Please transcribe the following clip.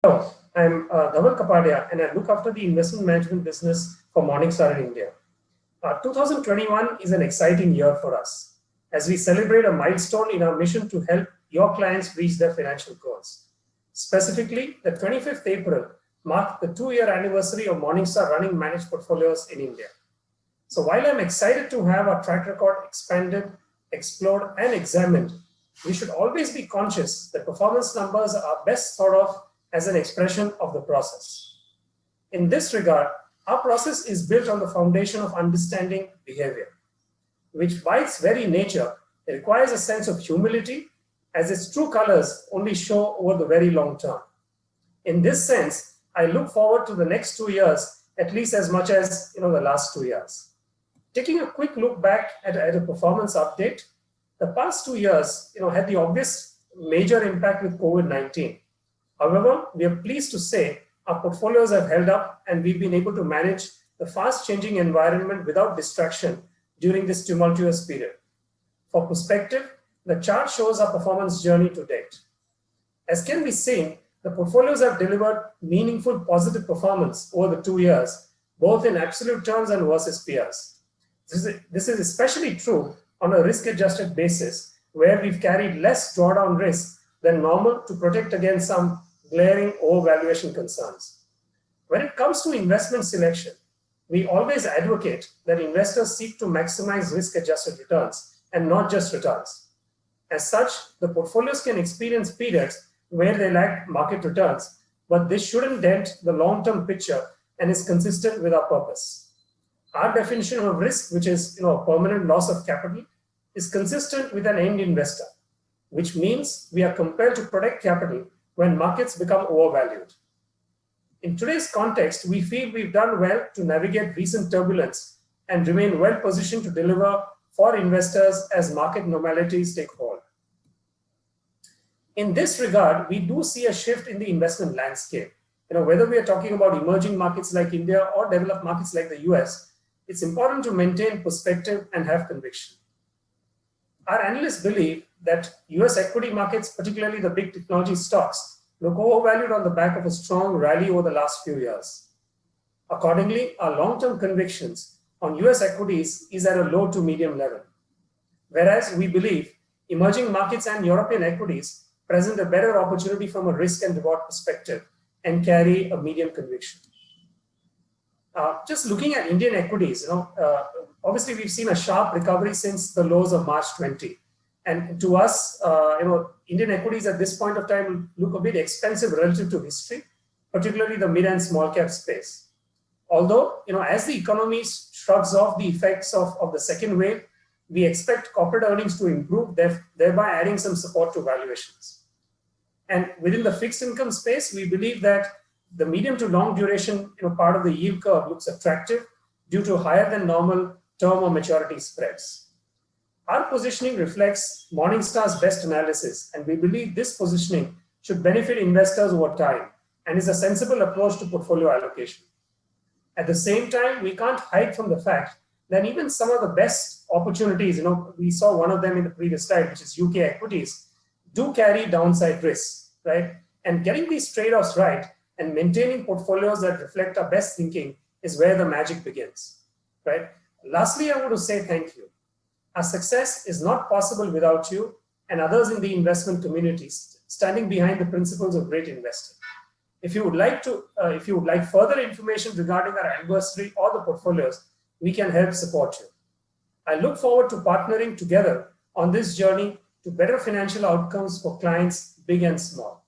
Hello, I'm Dhaval Kapadia and I look after the investment management business for Morningstar in India. 2021 is an exciting year for us as we celebrate a milestone in our mission to help your clients reach their financial goals. Specifically, the 25th April marked the 2-year anniversary of Morningstar running managed portfolios in India. So while I'm excited to have our track record expanded, explored, and examined, we should always be conscious that performance numbers are best thought of as an expression of the process. In this regard, our process is built on the foundation of understanding behavior, which by its very nature requires a sense of humility, as its true colors only show over the very long term. In this sense, I look forward to the next 2 years at least as much as the last 2 years. Taking a quick look back at a performance update, the past 2 years had the obvious major impact with COVID-19. However, we are pleased to say our portfolios have held up and we've been able to manage the fast-changing environment without distraction during this tumultuous period. For perspective, the chart shows our performance journey to date. As can be seen, the portfolios have delivered meaningful positive performance over the 2 years, both in absolute terms and versus peers. This is especially true on a risk-adjusted basis, where we've carried less drawdown risk than normal to protect against some glaring overvaluation concerns. When it comes to investment selection, we always advocate that investors seek to maximize risk-adjusted returns and not just returns. As such, the portfolios can experience periods where they lack market returns, but this shouldn't dent the long-term picture and is consistent with our purpose. Our definition of risk, which is a permanent loss of capital, is consistent with an end investor, which means we are compelled to protect capital when markets become overvalued. In today's context, we feel we've done well to navigate recent turbulence and remain well positioned to deliver for investors as market normalities take hold. In this regard, we do see a shift in the investment landscape. Whether we are talking about emerging markets like India or developed markets like the US, it's important to maintain perspective and have conviction. Our analysts believe that US equity markets, particularly the big technology stocks, look overvalued on the back of a strong rally over the last few years. Accordingly, our long-term convictions on US equities is at a low to medium level. Whereas we believe emerging markets and European equities present a better opportunity from a risk and reward perspective and carry a medium conviction. Just looking at Indian equities, obviously we've seen a sharp recovery since the lows of March 20. And to us, Indian equities at this point of time look a bit expensive relative to history, particularly the mid and small cap space. Although, as the economy shrugs off the effects of the second wave, we expect corporate earnings to improve, thereby adding some support to valuations. And within the fixed income space, we believe that the medium to long duration part of the yield curve looks attractive due to higher than normal term or maturity spreads. Our positioning reflects Morningstar's best analysis, and we believe this positioning should benefit investors over time and is a sensible approach to portfolio allocation. At the same time, we can't hide from the fact that even some of the best opportunities, we saw one of them in the previous slide, which is UK equities, do carry downside risks, right? And getting these trade-offs right and maintaining portfolios that reflect our best thinking is where the magic begins, right? Lastly, I want to say thank you. Our success is not possible without you and others in the investment communities standing behind the principles of great investing. If you would like further information regarding our anniversary or the portfolios, we can help support you. I look forward to partnering together on this journey to better financial outcomes for clients, big and small.